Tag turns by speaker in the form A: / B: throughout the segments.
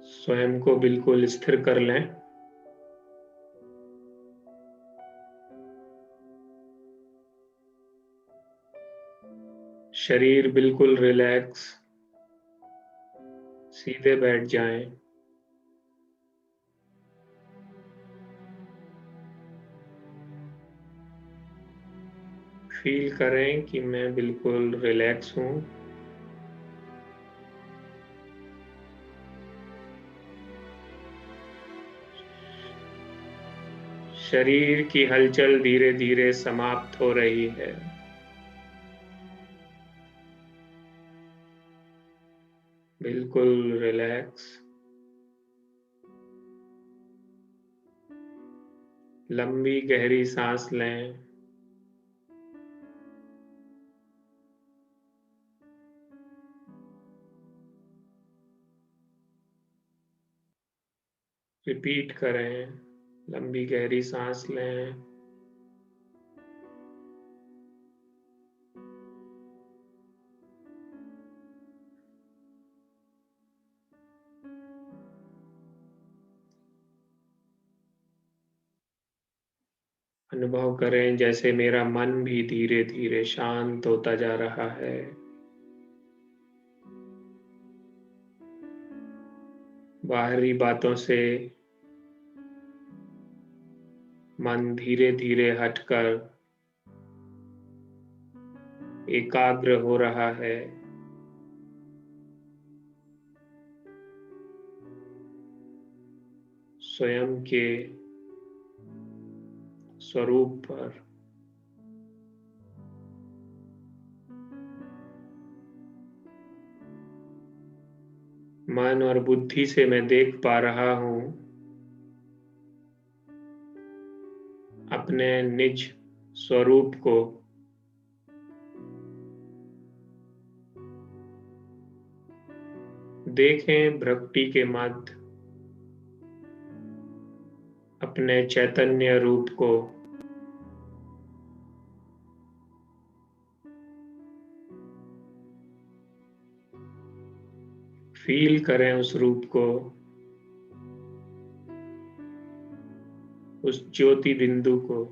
A: स्वयं को बिल्कुल स्थिर कर लें। शरीर बिल्कुल रिलैक्स, सीधे बैठ जाएं। फील करें कि मैं बिल्कुल रिलैक्स हूं। शरीर की हलचल धीरे धीरे समाप्त हो रही है। बिल्कुल रिलैक्स। लंबी गहरी सांस लें। रिपीट करें। लंबी गहरी सांस लें। अनुभव करें जैसे मेरा मन भी धीरे धीरे शांत होता जा रहा है। बाहरी बातों से मन धीरे धीरे हटकर एकाग्र हो रहा है। स्वयं के स्वरूप पर। मन और बुद्धि से मैं देख पा रहा हूं अपने निज स्वरूप को। देखें भ्रकुटी के मध्य अपने चैतन्य रूप को। फील करें उस रूप को, उस ज्योति बिंदु को।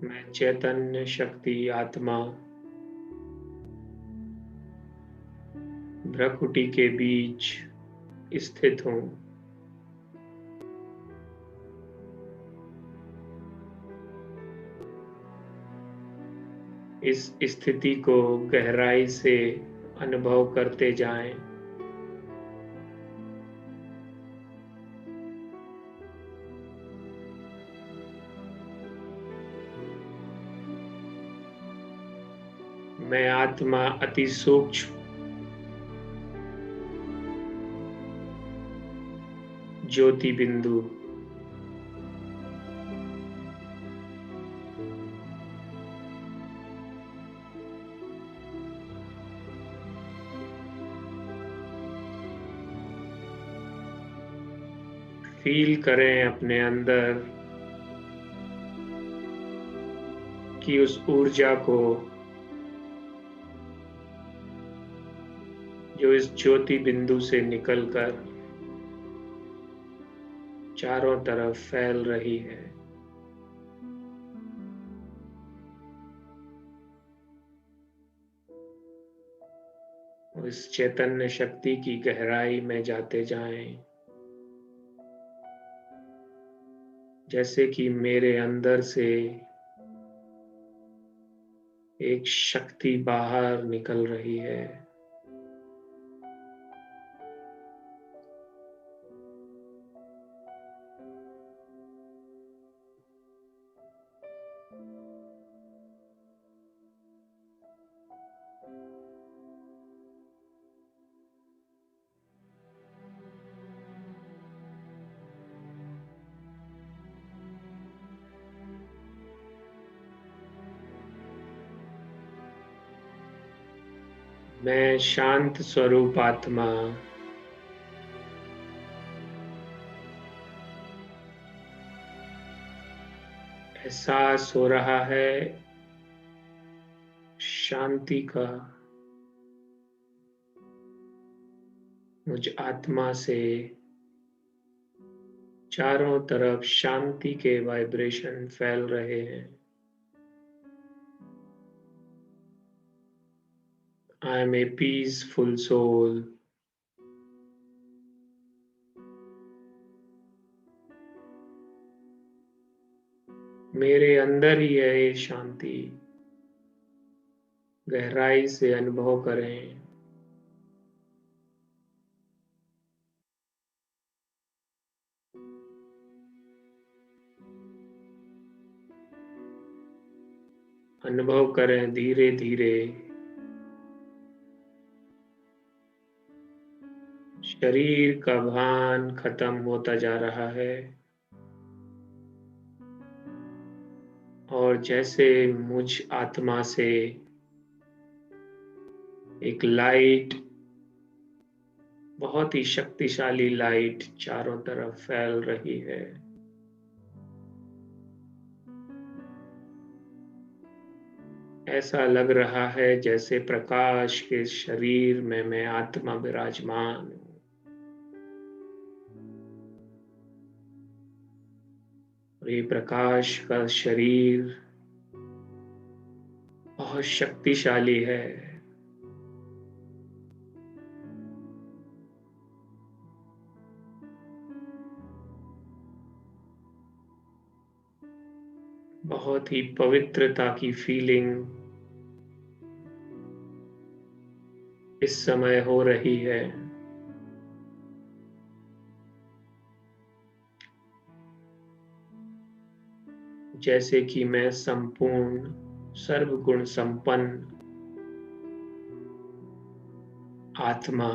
A: मैं चैतन्य शक्ति आत्मा भ्रकुटी के बीच स्थित हूं। इस स्थिति को गहराई से अनुभव करते जाएं। मैं आत्मा अति सूक्ष्म ज्योति बिंदु। फील करें अपने अंदर कि उस ऊर्जा को जो इस ज्योति बिंदु से निकलकर चारों तरफ फैल रही है। और इस चैतन्य शक्ति की गहराई में जाते जाएं, जैसे कि मेरे अंदर से एक शक्ति बाहर निकल रही है। मैं शांत स्वरूप आत्मा एहसास हो रहा है शांति का। मुझ आत्मा से चारों तरफ शांति के वाइब्रेशन फैल रहे हैं। I am a peaceful soul. मेरे अंदर ही है ये शांति। गहराई से अनुभव करें। अनुभव करें धीरे धीरे। शरीर का भान खत्म होता जा रहा है और जैसे मुझ आत्मा से एक लाइट, बहुत ही शक्तिशाली लाइट चारों तरफ फैल रही है। ऐसा लग रहा है जैसे प्रकाश के शरीर में मैं आत्मा विराजमान हूँ। और ये प्रकाश का शरीर बहुत शक्तिशाली है। बहुत ही पवित्रता की फीलिंग इस समय हो रही है। जैसे कि मैं संपूर्ण सर्वगुण संपन्न आत्मा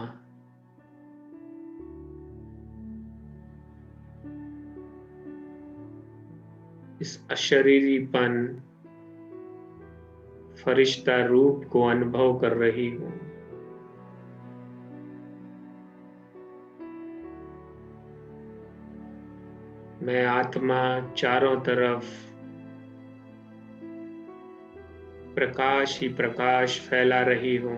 A: इस अशरीरीपन फरिश्ता रूप को अनुभव कर रही हूँ। मैं आत्मा चारों तरफ प्रकाश ही प्रकाश फैला रही हूँ।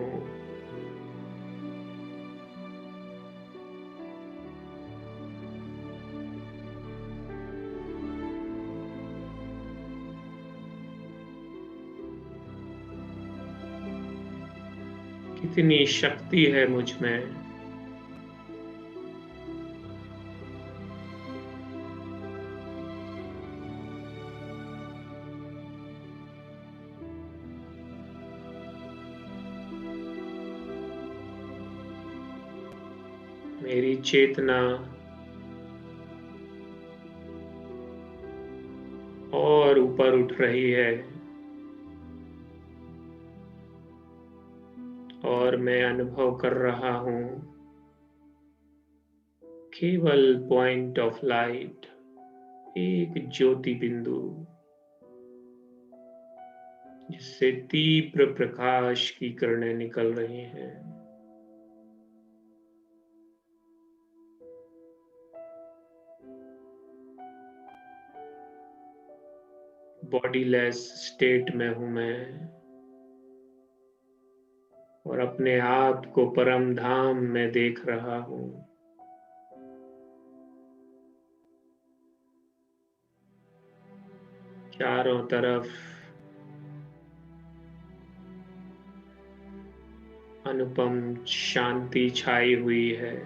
A: कितनी शक्ति है मुझ में। मेरी चेतना और ऊपर उठ रही है और मैं अनुभव कर रहा हूँ केवल पॉइंट ऑफ लाइट, एक ज्योति बिंदु जिससे तीव्र प्रकाश की किरणें निकल रही हैं। बॉडीलेस स्टेट में हूं मैं और अपने आप को परम धाम में देख रहा हूं। चारों तरफ अनुपम शांति छाई हुई है।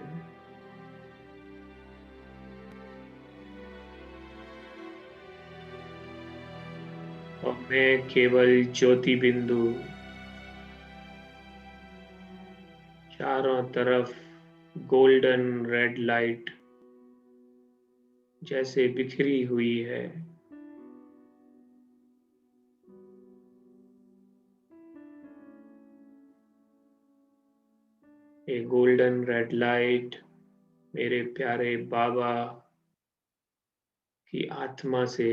A: और मैं केवल ज्योति बिंदु, चारों तरफ गोल्डन रेड लाइट जैसे बिखरी हुई है। ये गोल्डन रेड लाइट मेरे प्यारे बाबा की आत्मा से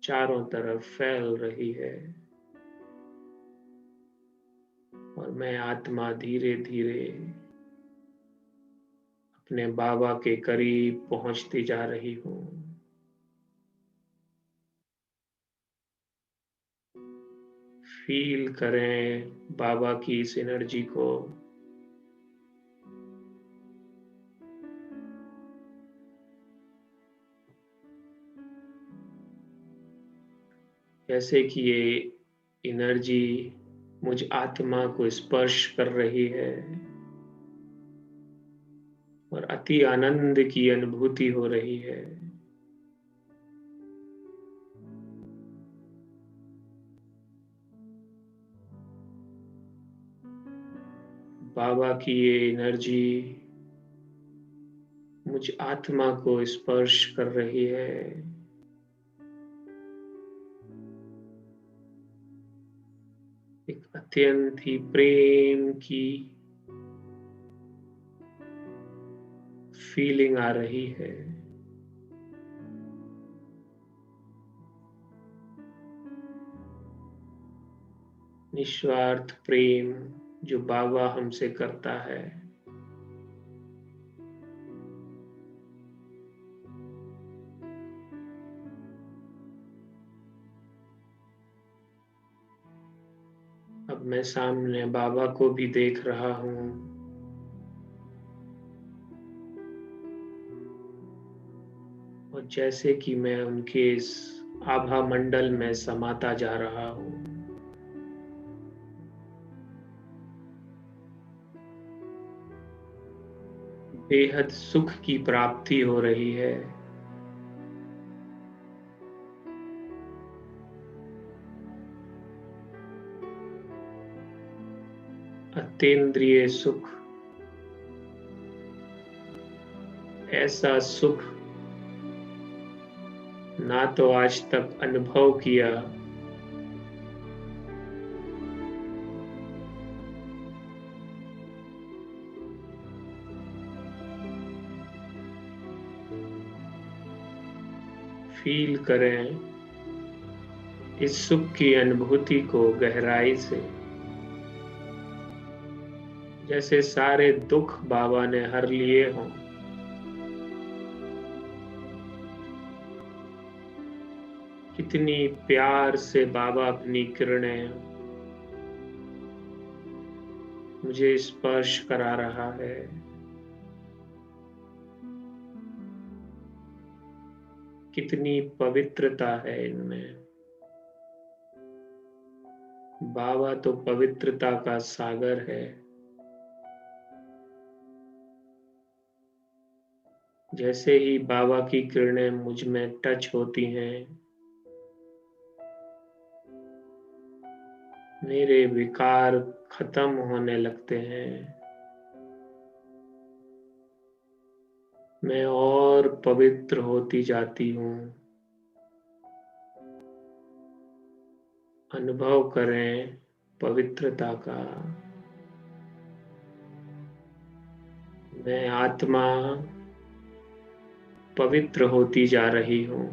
A: चारों तरफ फैल रही है और मैं आत्मा धीरे धीरे अपने बाबा के करीब पहुंचती जा रही हूँ। फील करें बाबा की इस एनर्जी को। जैसे कि ये एनर्जी मुझ आत्मा को स्पर्श कर रही है और अति आनंद की अनुभूति हो रही है। बाबा की ये एनर्जी मुझ आत्मा को स्पर्श कर रही है। एक अत्यंत ही प्रेम की फीलिंग आ रही है। निस्वार्थ प्रेम जो बाबा हमसे करता है। अब मैं सामने बाबा को भी देख रहा हूँ और जैसे कि मैं उनके इस आभा मंडल में समाता जा रहा हूँ। बेहद सुख की प्राप्ति हो रही है। अतीन्द्रिय सुख, ऐसा सुख ना तो आज तक अनुभव किया, फील करें इस सुख की अनुभूति को गहराई से। जैसे सारे दुख बाबा ने हर लिए हों। कितनी प्यार से बाबा अपनी किरणें मुझे स्पर्श करा रहा है। कितनी पवित्रता है इनमें। बाबा तो पवित्रता का सागर है। जैसे ही बाबा की किरणें मुझ में टच होती हैं, मेरे विकार खत्म होने लगते हैं। मैं और पवित्र होती जाती हूँ। अनुभव करें पवित्रता का। मैं आत्मा पवित्र होती जा रही हूँ।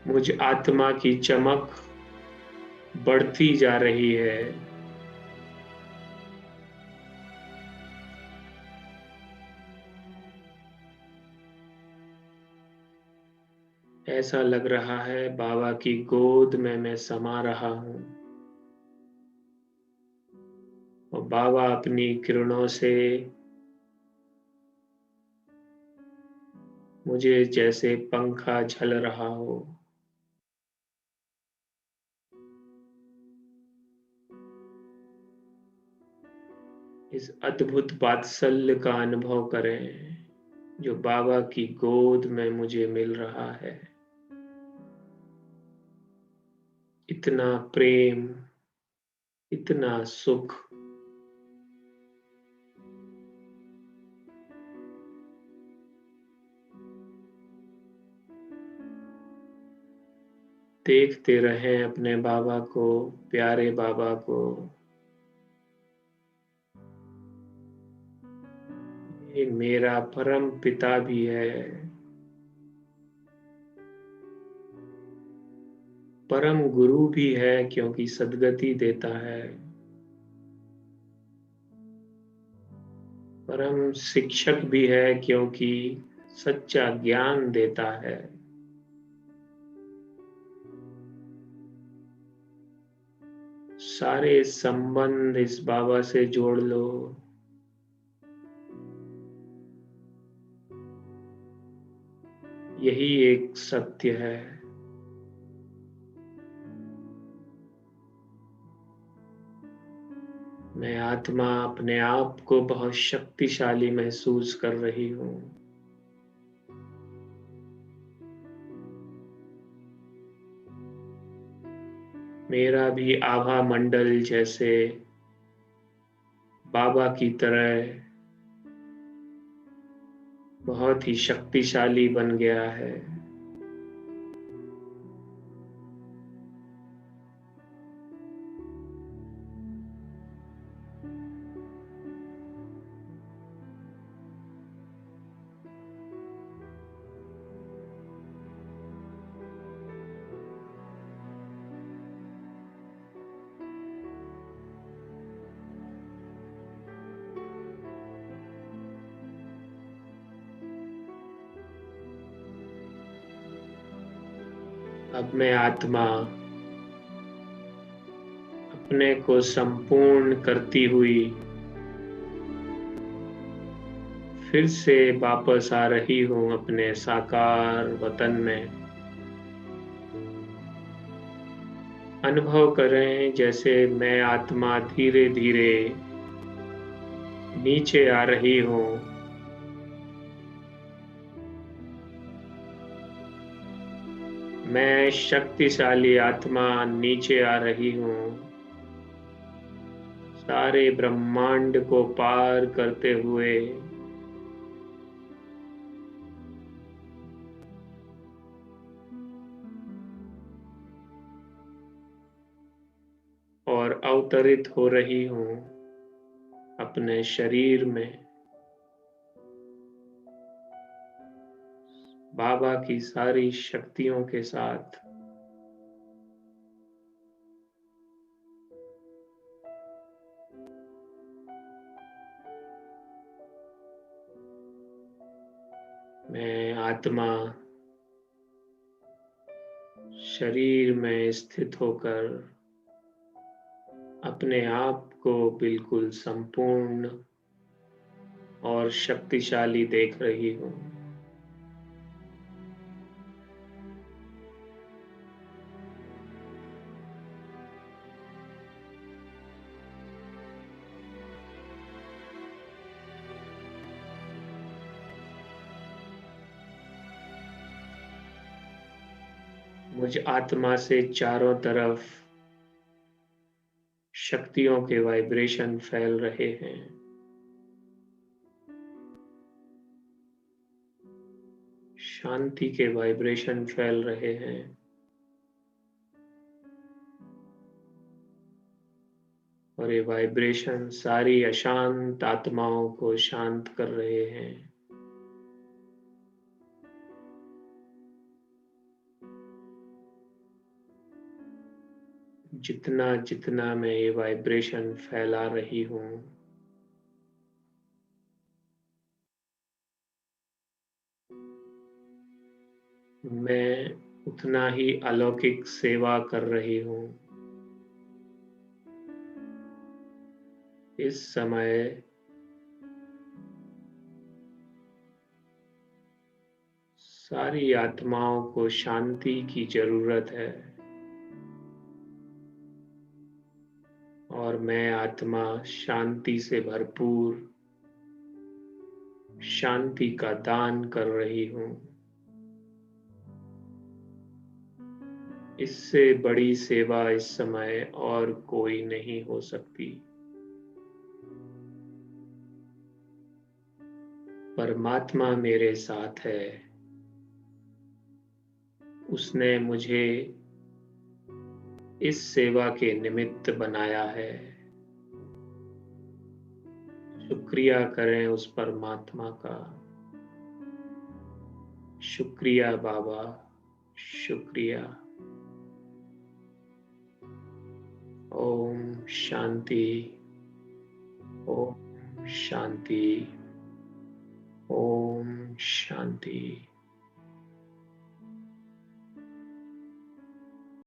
A: मुझ आत्मा की चमक बढ़ती जा रही है। ऐसा लग रहा है बाबा की गोद में मैं समा रहा हूँ और बाबा अपनी किरणों से मुझे जैसे पंखा झल रहा हो। इस अद्भुत वात्सल्य का अनुभव करें जो बाबा की गोद में मुझे मिल रहा है। इतना प्रेम, इतना सुख। देखते रहें अपने बाबा को, प्यारे बाबा को। ये मेरा परम पिता भी है, परम गुरु भी है क्योंकि सद्गति देता है, परम शिक्षक भी है क्योंकि सच्चा ज्ञान देता है। सारे संबंध इस बाबा से जोड़ लो। यही एक सत्य है। मैं आत्मा अपने आप को बहुत शक्तिशाली महसूस कर रही हूँ। मेरा भी आभा मंडल जैसे बाबा की तरह बहुत ही शक्तिशाली बन गया है। अब मैं आत्मा अपने को संपूर्ण करती हुई फिर से वापस आ रही हूँ अपने साकार वतन में। अनुभव करें जैसे मैं आत्मा धीरे धीरे नीचे आ रही हूँ। मैं शक्तिशाली आत्मा नीचे आ रही हूँ, सारे ब्रह्मांड को पार करते हुए। और अवतरित हो रही हूँ अपने शरीर में बाबा की सारी शक्तियों के साथ। मैं आत्मा शरीर में स्थित होकर अपने आप को बिल्कुल संपूर्ण और शक्तिशाली देख रही हूँ। मुझ आत्मा से चारों तरफ शक्तियों के वाइब्रेशन फैल रहे हैं। शांति के वाइब्रेशन फैल रहे हैं। और ये वाइब्रेशन सारी अशांत आत्माओं को शांत कर रहे हैं। जितना जितना मैं ये वाइब्रेशन फैला रही हूँ, मैं उतना ही अलौकिक सेवा कर रही हूँ। इस समय सारी आत्माओं को शांति की जरूरत है और मैं आत्मा शांति से भरपूर शांति का दान कर रही हूँ। इससे बड़ी सेवा इस समय और कोई नहीं हो सकती। परमात्मा मेरे साथ है। उसने मुझे इस सेवा के निमित्त बनाया है। शुक्रिया करें उस परमात्मा का। शुक्रिया बाबा, शुक्रिया। ओम शांति, ओम शांति, ओम शांति।